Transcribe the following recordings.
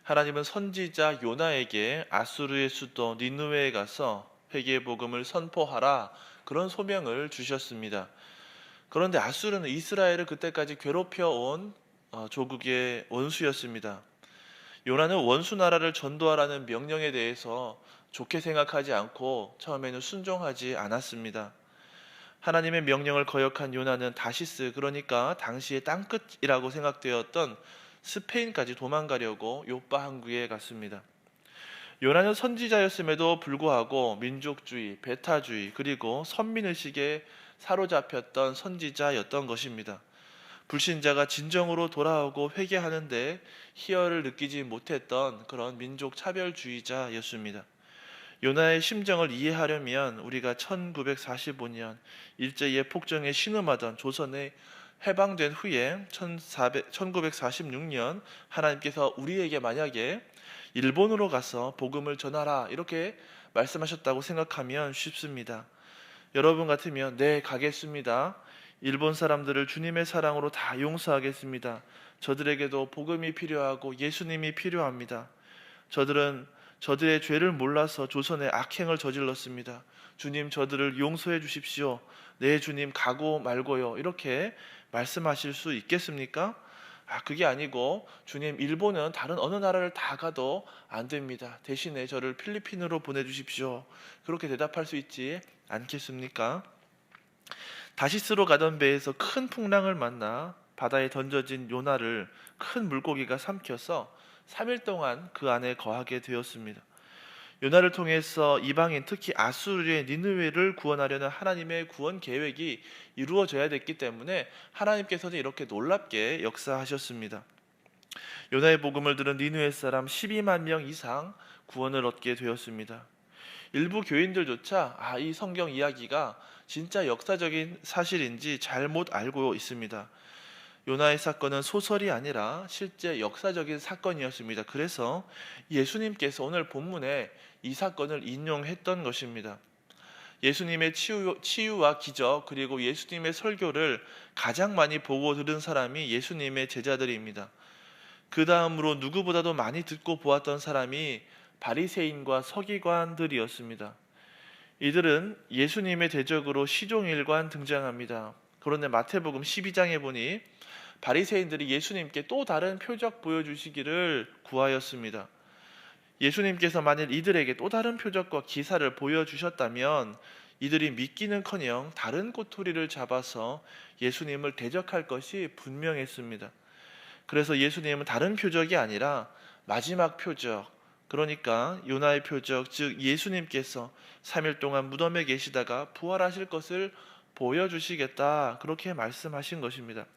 하나님은 선지자 요나에게 아수르의 수도 니느웨에 가서 회개의 복음을 선포하라, 그런 소명을 주셨습니다. 그런데 아수르는 이스라엘을 그때까지 괴롭혀 온 조국의 원수였습니다. 요나는 원수 나라를 전도하라는 명령에 대해서 좋게 생각하지 않고 처음에는 순종하지 않았습니다. 하나님의 명령을 거역한 요나는 다시스, 그러니까 당시의 땅끝이라고 생각되었던 스페인까지 도망가려고 요빠 항구에 갔습니다. 요나는 선지자였음에도 불구하고 민족주의, 배타주의, 그리고 선민의식에 사로잡혔던 선지자였던 것입니다. 불신자가 진정으로 돌아오고 회개하는데 희열을 느끼지 못했던 그런 민족 차별주의자였습니다. 요나의 심정을 이해하려면 우리가 1945년 일제의 폭정에 신음하던 조선에 해방된 후에 1946년 하나님께서 우리에게 만약에 일본으로 가서 복음을 전하라 이렇게 말씀하셨다고 생각하면 쉽습니다. 여러분 같으면 네, 가겠습니다. 일본 사람들을 주님의 사랑으로 다 용서하겠습니다. 저들에게도 복음이 필요하고 예수님이 필요합니다. 저들의 죄를 몰라서 조선에 악행을 저질렀습니다. 주님, 저들을 용서해 주십시오. 네, 주님, 가고 말고요. 이렇게 말씀하실 수 있겠습니까? 그게 아니고, 주님, 일본은 다른 어느 나라를 다 가도 안 됩니다. 대신에 저를 필리핀으로 보내주십시오. 그렇게 대답할 수 있지 않겠습니까? 다시스로 가던 배에서 큰 풍랑을 만나 바다에 던져진 요나를 큰 물고기가 삼켜서 3일 동안 그 안에 거하게 되었습니다. 요나를 통해서 이방인, 특히 아수르의 니느웨를 구원하려는 하나님의 구원 계획이 이루어져야 됐기 때문에 하나님께서는 이렇게 놀랍게 역사하셨습니다. 요나의 복음을 들은 니느웨 사람 12만 명 이상 구원을 얻게 되었습니다. 일부 교인들조차 이 성경 이야기가 진짜 역사적인 사실인지 잘못 알고 있습니다. 요나의 사건은 소설이 아니라 실제 역사적인 사건이었습니다. 그래서 예수님께서 오늘 본문에 이 사건을 인용했던 것입니다. 예수님의 치유와 기적, 그리고 예수님의 설교를 가장 많이 보고 들은 사람이 예수님의 제자들입니다. 그 다음으로 누구보다도 많이 듣고 보았던 사람이 바리새인과 서기관들이었습니다. 이들은 예수님의 대적으로 시종일관 등장합니다. 그런데 마태복음 12장에 보니 바리새인들이 예수님께 또 다른 표적 보여주시기를 구하였습니다. 예수님께서 만일 이들에게 또 다른 표적과 기사를 보여주셨다면 이들이 믿기는커녕 다른 꼬투리를 잡아서 예수님을 대적할 것이 분명했습니다. 그래서 예수님은 다른 표적이 아니라 마지막 표적, 그러니까 요나의 표적, 즉 예수님께서 3일 동안 무덤에 계시다가 부활하실 것을 보여주시겠다, 그렇게 말씀하신 것입니다.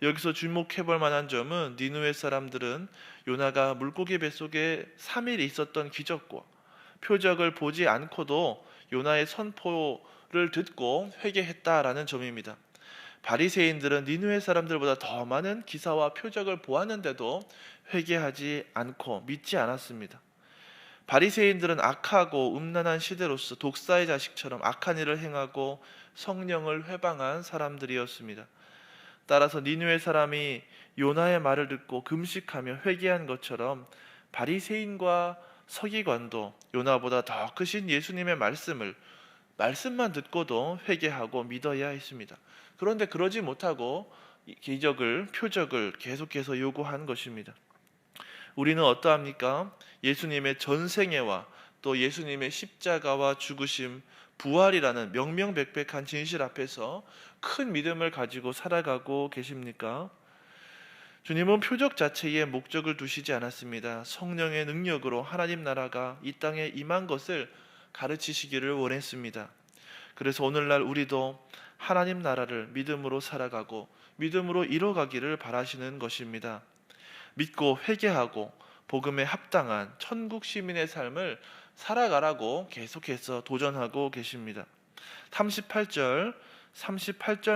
여기서 주목해 볼 만한 점은 니느웨 사람들은 요나가 물고기 뱃속에 3일 있었던 기적과 표적을 보지 않고도 요나의 선포를 듣고 회개했다라는 점입니다. 바리새인들은 니느웨 사람들보다 더 많은 기사와 표적을 보았는데도 회개하지 않고 믿지 않았습니다. 바리새인들은 악하고 음란한 시대로서 독사의 자식처럼 악한 일을 행하고 성령을 회방한 사람들이었습니다. 따라서 니느웨 사람이 요나의 말을 듣고 금식하며 회개한 것처럼 바리새인과 서기관도 요나보다 더 크신 예수님의 말씀만 듣고도 회개하고 믿어야 했습니다. 그런데 그러지 못하고 기적을, 표적을 계속해서 요구한 것입니다. 우리는 어떠합니까? 예수님의 전생애와 또 예수님의 십자가와 죽으심, 부활이라는 명명백백한 진실 앞에서 큰 믿음을 가지고 살아가고 계십니까? 주님은 표적 자체에 목적을 두시지 않았습니다. 성령의 능력으로 하나님 나라가 이 땅에 임한 것을 가르치시기를 원했습니다. 그래서 오늘날 우리도 하나님 나라를 믿음으로 살아가고 믿음으로 이뤄가기를 바라시는 것입니다. 믿고 회개하고 복음에 합당한 천국 시민의 삶을 살아가라고 계속해서 도전하고 계십니다. 38절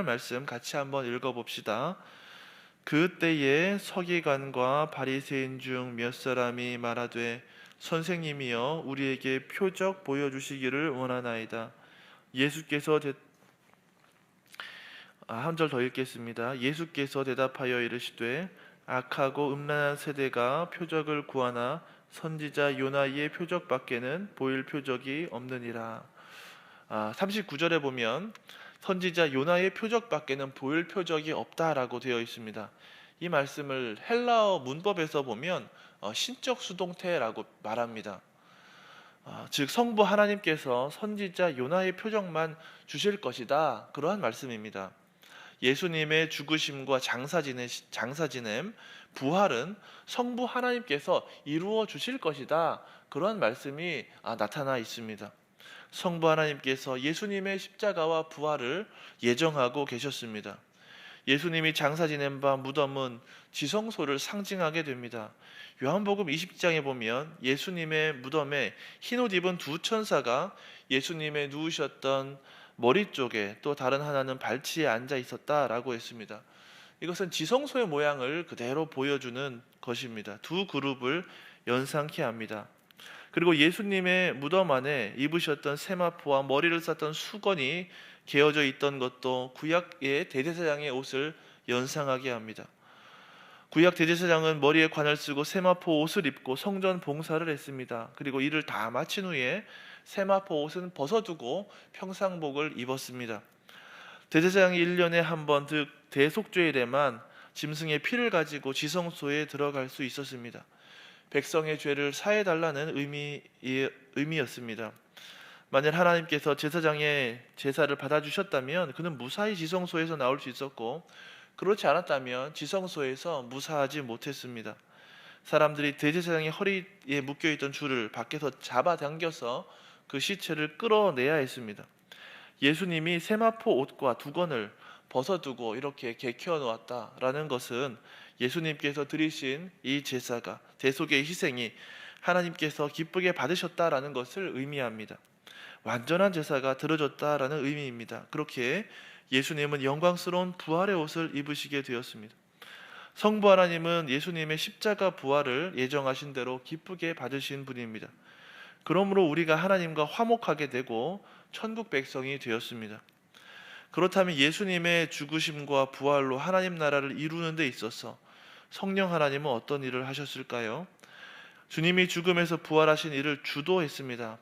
말씀 같이 한번 읽어봅시다. 그때에 서기관과 바리새인 중 몇 사람이 말하되 선생님이여 우리에게 표적 보여주시기를 원하나이다. 예수께서 한 절 더 읽겠습니다. 예수께서 대답하여 이르시되 악하고 음란한 세대가 표적을 구하나 선지자 요나의 표적밖에는 보일 표적이 없느니라. 39절에 보면 선지자 요나의 표적밖에는 보일 표적이 없다라고 되어 있습니다. 이 말씀을 헬라어 문법에서 보면 신적 수동태라고 말합니다. 즉 성부 하나님께서 선지자 요나의 표적만 주실 것이다, 그러한 말씀입니다. 예수님의 죽으심과 장사지냄, 부활은 성부 하나님께서 이루어 주실 것이다, 그러한 말씀이 나타나 있습니다. 성부 하나님께서 예수님의 십자가와 부활을 예정하고 계셨습니다. 예수님이 장사 지낸 바 무덤은 지성소를 상징하게 됩니다. 요한복음 20장에 보면 예수님의 무덤에 흰옷 입은 두 천사가 예수님의 누우셨던 머리 쪽에, 또 다른 하나는 발치에 앉아 있었다라고 했습니다. 이것은 지성소의 모양을 그대로 보여주는 것입니다. 두 그룹을 연상케 합니다. 그리고 예수님의 무덤 안에 입으셨던 세마포와 머리를 썼던 수건이 개어져 있던 것도 구약의 대제사장의 옷을 연상하게 합니다. 구약 대제사장은 머리에 관을 쓰고 세마포 옷을 입고 성전 봉사를 했습니다. 그리고 이를 다 마친 후에 세마포 옷은 벗어두고 평상복을 입었습니다. 대제사장이 1년에 한 번, 즉 대속죄일에만 짐승의 피를 가지고 지성소에 들어갈 수 있었습니다. 백성의 죄를 사해달라는 의미였습니다. 만약 하나님께서 제사장의 제사를 받아주셨다면 그는 무사히 지성소에서 나올 수 있었고, 그렇지 않았다면 지성소에서 무사하지 못했습니다. 사람들이 대제사장의 허리에 묶여있던 줄을 밖에서 잡아당겨서 그 시체를 끌어내야 했습니다. 예수님이 세마포 옷과 두건을 벗어두고 이렇게 개켜 놓았다라는 것은 예수님께서 드리신 이 제사가, 대속의 희생이 하나님께서 기쁘게 받으셨다라는 것을 의미합니다. 완전한 제사가 드려졌다라는 의미입니다. 그렇게 예수님은 영광스러운 부활의 옷을 입으시게 되었습니다. 성부 하나님은 예수님의 십자가 부활을 예정하신 대로 기쁘게 받으신 분입니다. 그러므로 우리가 하나님과 화목하게 되고 천국 백성이 되었습니다. 그렇다면 예수님의 죽으심과 부활로 하나님 나라를 이루는 데 있어서 성령 하나님은 어떤 일을 하셨을까요? 주님이 죽음에서 부활하신 일을 주도했습니다.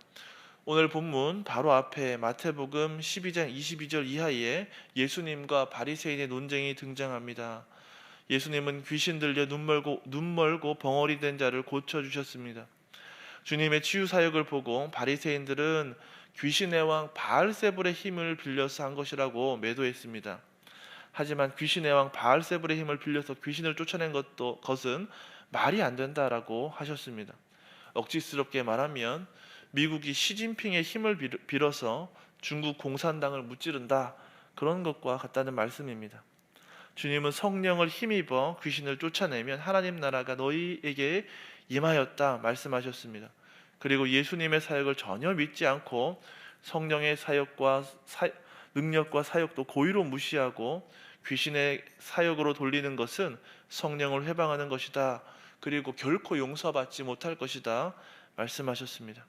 오늘 본문 바로 앞에 마태복음 12장 22절 이하에 예수님과 바리새인의 논쟁이 등장합니다. 예수님은 귀신 들려 눈 멀고 벙어리 된 자를 고쳐주셨습니다. 주님의 치유 사역을 보고 바리새인들은 귀신의 왕 바알세불의 힘을 빌려서 한 것이라고 매도했습니다. 하지만 귀신의 왕 바알세불의 힘을 빌려서 귀신을 쫓아낸 것은 말이 안 된다라고 하셨습니다. 억지스럽게 말하면 미국이 시진핑의 힘을 빌어서 중국 공산당을 무찌른다, 그런 것과 같다는 말씀입니다. 주님은 성령을 힘입어 귀신을 쫓아내면 하나님 나라가 너희에게 임하였다 말씀하셨습니다. 그리고 예수님의 사역을 전혀 믿지 않고 성령의 사역과 능력과 사역도 고의로 무시하고 귀신의 사역으로 돌리는 것은 성령을 회방하는 것이다, 그리고 결코 용서받지 못할 것이다 말씀하셨습니다.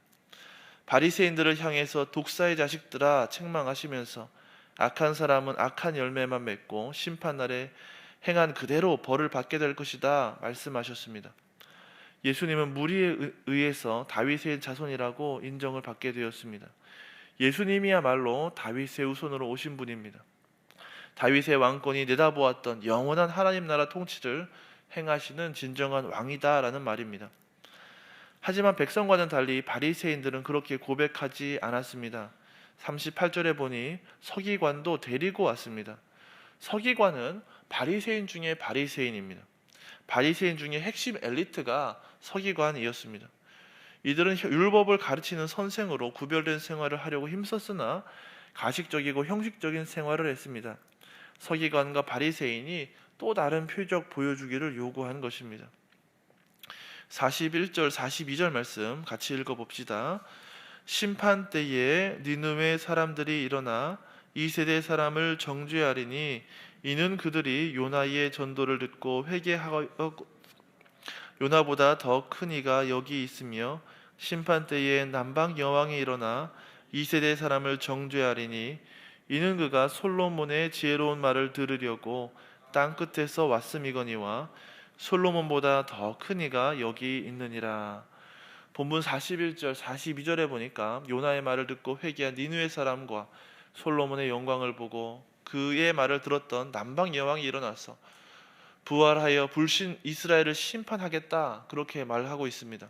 바리새인들을 향해서 독사의 자식들아 책망하시면서 악한 사람은 악한 열매만 맺고 심판날에 행한 그대로 벌을 받게 될 것이다 말씀하셨습니다. 예수님은 무리에 의해서 다윗의 자손이라고 인정을 받게 되었습니다. 예수님이야말로 다윗의 후손으로 오신 분입니다. 다윗의 왕권이 내다보았던 영원한 하나님 나라 통치를 행하시는 진정한 왕이다라는 말입니다. 하지만 백성과는 달리 바리새인들은 그렇게 고백하지 않았습니다. 38절에 보니 서기관도 데리고 왔습니다. 서기관은 바리새인 중에 바리새인입니다. 바리새인 중에 핵심 엘리트가 서기관이었습니다. 이들은 율법을 가르치는 선생으로 구별된 생활을 하려고 힘썼으나 가식적이고 형식적인 생활을 했습니다. 서기관과 바리새인이 또 다른 표적 보여주기를 요구한 것입니다. 41절 42절 말씀 같이 읽어봅시다. 심판 때에 니느웨 사람들이 일어나 이 세대 사람을 정죄하리니 이는 그들이 요나의 전도를 듣고 회개하고 요나보다 더 큰 이가 여기 있으며 심판 때에 남방 여왕이 일어나 이 세대 사람을 정죄하리니 이는 그가 솔로몬의 지혜로운 말을 들으려고 땅 끝에서 왔음이거니와 솔로몬보다 더 큰 이가 여기 있느니라. 본문 41절, 42절에 보니까 요나의 말을 듣고 회개한 니느웨 사람과 솔로몬의 영광을 보고 그의 말을 들었던 남방 여왕이 일어나서 부활하여 불신 이스라엘을 심판하겠다, 그렇게 말하고 있습니다.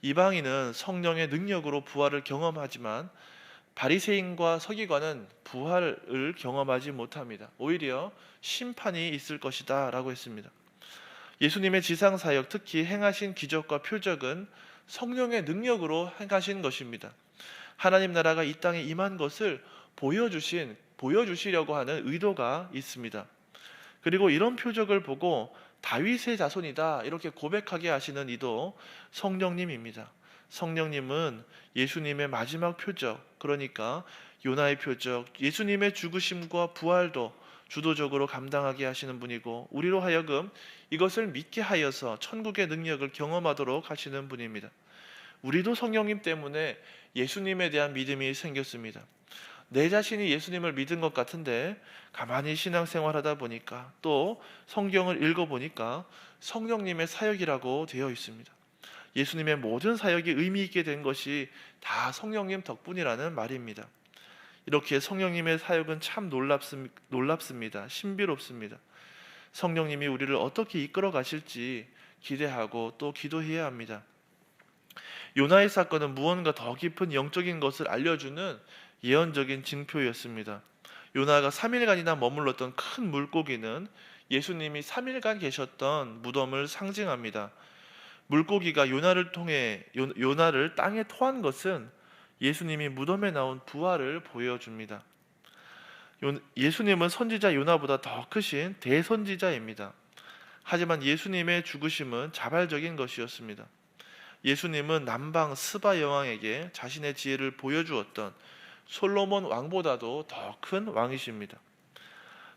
이방인은 성령의 능력으로 부활을 경험하지만 바리새인과 서기관은 부활을 경험하지 못합니다. 오히려 심판이 있을 것이다 라고 했습니다. 예수님의 지상사역, 특히 행하신 기적과 표적은 성령의 능력으로 행하신 것입니다. 하나님 나라가 이 땅에 임한 것을 보여주시려고 하는 의도가 있습니다. 그리고 이런 표적을 보고 다윗의 자손이다 이렇게 고백하게 하시는 이도 성령님입니다. 성령님은 예수님의 마지막 표적, 그러니까 요나의 표적, 예수님의 죽으심과 부활도 주도적으로 감당하게 하시는 분이고, 우리로 하여금 이것을 믿게 하여서 천국의 능력을 경험하도록 하시는 분입니다. 우리도 성령님 때문에 예수님에 대한 믿음이 생겼습니다. 내 자신이 예수님을 믿은 것 같은데 가만히 신앙생활하다 보니까, 또 성경을 읽어보니까 성령님의 사역이라고 되어 있습니다. 예수님의 모든 사역이 의미 있게 된 것이 다 성령님 덕분이라는 말입니다. 이렇게 성령님의 사역은 참 놀랍습니다. 신비롭습니다. 성령님이 우리를 어떻게 이끌어 가실지 기대하고 또 기도해야 합니다. 요나의 사건은 무언가 더 깊은 영적인 것을 알려주는 예언적인 징표였습니다. 요나가 3일간이나 머물렀던 큰 물고기는 예수님이 3일간 계셨던 무덤을 상징합니다. 물고기가 요나를 땅에 토한 것은 예수님이 무덤에 나온 부활을 보여줍니다. 예수님은 선지자 요나보다 더 크신 대선지자입니다. 하지만 예수님의 죽으심은 자발적인 것이었습니다. 예수님은 남방 스바 여왕에게 자신의 지혜를 보여주었던 솔로몬 왕보다도 더 큰 왕이십니다.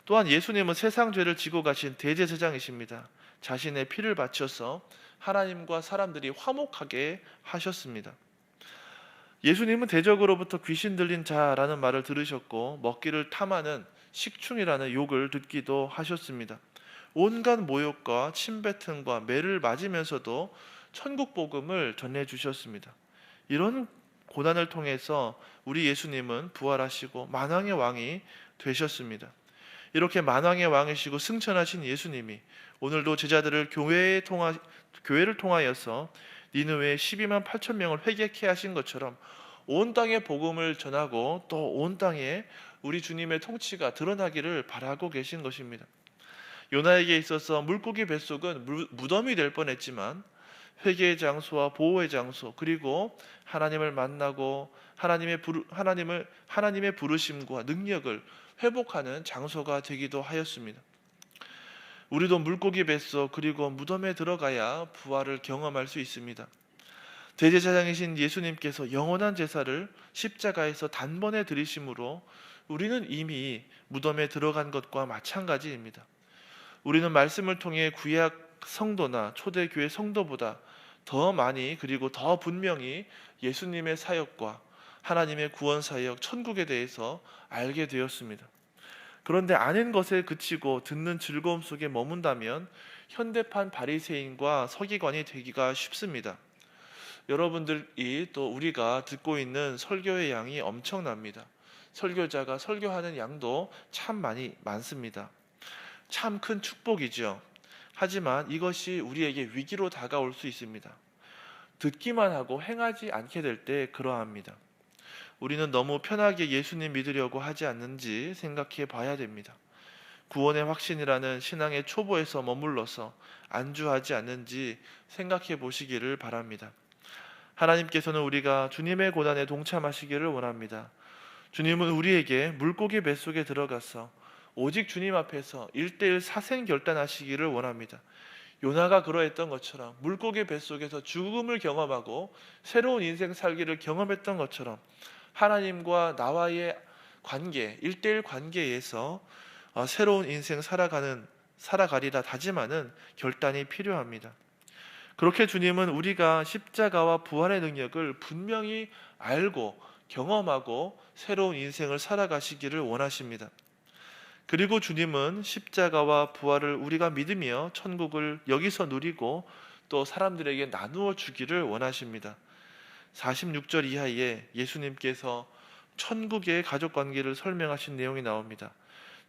또한 예수님은 세상 죄를 지고 가신 대제사장이십니다. 자신의 피를 바쳐서 하나님과 사람들이 화목하게 하셨습니다. 예수님은 대적으로부터 귀신 들린 자라는 말을 들으셨고, 먹기를 탐하는 식충이라는 욕을 듣기도 하셨습니다. 온갖 모욕과 침뱉음과 매를 맞으면서도 천국 복음을 전해주셨습니다. 이런 고난을 통해서 우리 예수님은 부활하시고 만왕의 왕이 되셨습니다. 이렇게 만왕의 왕이시고 승천하신 예수님이 오늘도 제자들을 교회를 통하여서 니느웨 12만 8천 명을 회개케 하신 것처럼 온 땅에 복음을 전하고 또 온 땅에 우리 주님의 통치가 드러나기를 바라고 계신 것입니다. 요나에게 있어서 물고기 뱃속은 무덤이 될 뻔했지만 회개의 장소와 보호의 장소, 그리고 하나님을 만나고 하나님의 부르심과 능력을 회복하는 장소가 되기도 하였습니다. 우리도 물고기 뱃속 그리고 무덤에 들어가야 부활을 경험할 수 있습니다. 대제사장이신 예수님께서 영원한 제사를 십자가에서 단번에 드리심으로 우리는 이미 무덤에 들어간 것과 마찬가지입니다. 우리는 말씀을 통해 구약 성도나 초대교회 성도보다 더 많이, 그리고 더 분명히 예수님의 사역과 하나님의 구원 사역, 천국에 대해서 알게 되었습니다. 그런데 아는 것에 그치고 듣는 즐거움 속에 머문다면 현대판 바리새인과 서기관이 되기가 쉽습니다. 여러분들이 또 우리가 듣고 있는 설교의 양이 엄청납니다. 설교자가 설교하는 양도 참 많습니다. 참 큰 축복이죠. 하지만 이것이 우리에게 위기로 다가올 수 있습니다. 듣기만 하고 행하지 않게 될 때 그러합니다. 우리는 너무 편하게 예수님 믿으려고 하지 않는지 생각해 봐야 됩니다. 구원의 확신이라는 신앙의 초보에서 머물러서 안주하지 않는지 생각해 보시기를 바랍니다. 하나님께서는 우리가 주님의 고난에 동참하시기를 원합니다. 주님은 우리에게 물고기 뱃속에 들어가서 오직 주님 앞에서 1:1 사생 결단하시기를 원합니다. 요나가 그러했던 것처럼 물고기 뱃속에서 죽음을 경험하고 새로운 인생 살기를 경험했던 것처럼 하나님과 나와의 관계, 1:1 관계에서 새로운 인생 살아가리라 다짐하는 결단이 필요합니다. 그렇게 주님은 우리가 십자가와 부활의 능력을 분명히 알고 경험하고 새로운 인생을 살아가시기를 원하십니다. 그리고 주님은 십자가와 부활을 우리가 믿으며 천국을 여기서 누리고 또 사람들에게 나누어 주기를 원하십니다. 46절 이하에 예수님께서 천국의 가족 관계를 설명하신 내용이 나옵니다.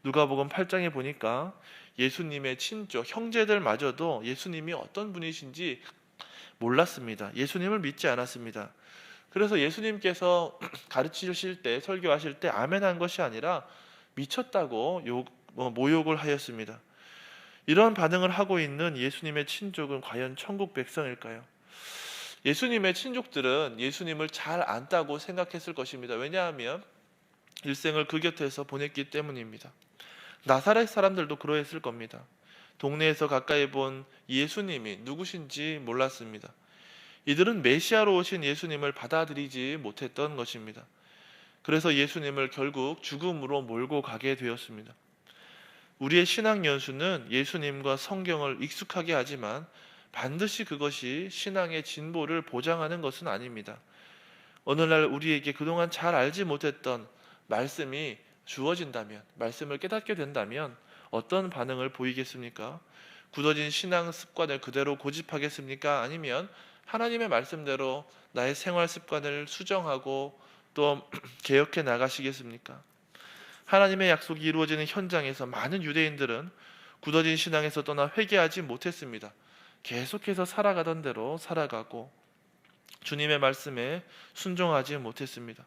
누가복음 8장에 보니까 예수님의 친족, 형제들마저도 예수님이 어떤 분이신지 몰랐습니다. 예수님을 믿지 않았습니다. 그래서 예수님께서 가르치실 때, 설교하실 때 아멘한 것이 아니라 미쳤다고 모욕을 하였습니다. 이런 반응을 하고 있는 예수님의 친족은 과연 천국 백성일까요? 예수님의 친족들은 예수님을 잘 안다고 생각했을 것입니다. 왜냐하면 일생을 그 곁에서 보냈기 때문입니다. 나사렛 사람들도 그러했을 겁니다. 동네에서 가까이 본 예수님이 누구신지 몰랐습니다. 이들은 메시아로 오신 예수님을 받아들이지 못했던 것입니다. 그래서 예수님을 결국 죽음으로 몰고 가게 되었습니다. 우리의 신앙 연수는 예수님과 성경을 익숙하게 하지만 반드시 그것이 신앙의 진보를 보장하는 것은 아닙니다. 어느 날 우리에게 그동안 잘 알지 못했던 말씀이 주어진다면, 말씀을 깨닫게 된다면 어떤 반응을 보이겠습니까? 굳어진 신앙 습관을 그대로 고집하겠습니까? 아니면 하나님의 말씀대로 나의 생활 습관을 수정하고 또 개혁해 나가시겠습니까? 하나님의 약속이 이루어지는 현장에서 많은 유대인들은 굳어진 신앙에서 떠나 회개하지 못했습니다. 계속해서 살아가던 대로 살아가고 주님의 말씀에 순종하지 못했습니다.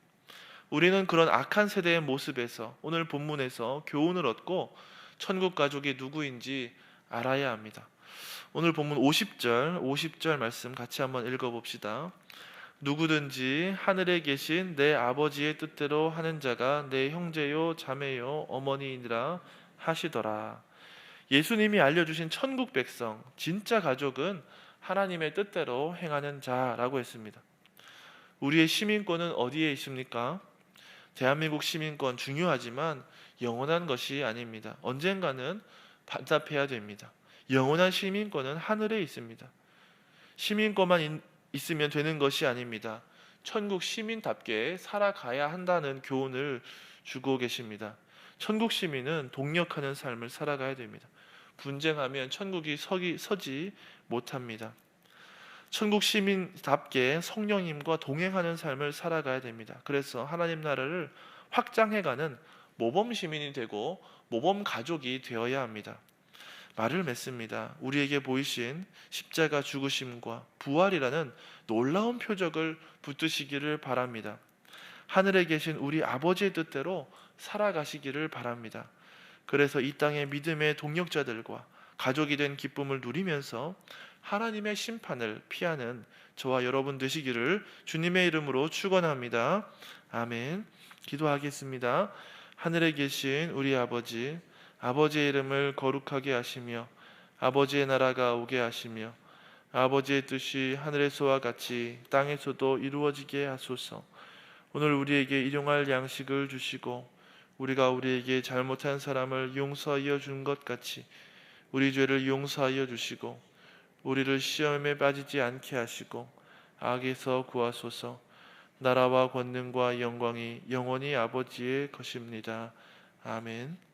우리는 그런 악한 세대의 모습에서 오늘 본문에서 교훈을 얻고 천국 가족이 누구인지 알아야 합니다. 오늘 본문 50절 말씀 같이 한번 읽어봅시다. 누구든지 하늘에 계신 내 아버지의 뜻대로 하는 자가 내 형제요 자매요 어머니이니라 하시더라. 예수님이 알려주신 천국 백성, 진짜 가족은 하나님의 뜻대로 행하는 자라고 했습니다. 우리의 시민권은 어디에 있습니까? 대한민국 시민권 중요하지만 영원한 것이 아닙니다. 언젠가는 반납해야 됩니다. 영원한 시민권은 하늘에 있습니다. 시민권만 있으면 되는 것이 아닙니다. 천국 시민답게 살아가야 한다는 교훈을 주고 계십니다. 천국 시민은 동력하는 삶을 살아가야 됩니다. 분쟁하면 천국이 서지 못합니다. 천국 시민답게 성령님과 동행하는 삶을 살아가야 됩니다. 그래서 하나님 나라를 확장해가는 모범 시민이 되고 모범 가족이 되어야 합니다. 말을 맺습니다. 우리에게 보이신 십자가 죽으심과 부활이라는 놀라운 표적을 붙드시기를 바랍니다. 하늘에 계신 우리 아버지의 뜻대로 살아가시기를 바랍니다. 그래서 이 땅의 믿음의 동력자들과 가족이 된 기쁨을 누리면서 하나님의 심판을 피하는 저와 여러분 되시기를 주님의 이름으로 축원합니다. 아멘. 기도하겠습니다. 하늘에 계신 우리 아버지, 아버지의 이름을 거룩하게 하시며 아버지의 나라가 오게 하시며 아버지의 뜻이 하늘에서와 같이 땅에서도 이루어지게 하소서. 오늘 우리에게 일용할 양식을 주시고 우리가 우리에게 잘못한 사람을 용서하여 준 것 같이 우리 죄를 용서하여 주시고 우리를 시험에 빠지지 않게 하시고 악에서 구하소서. 나라와 권능과 영광이 영원히 아버지의 것입니다. 아멘.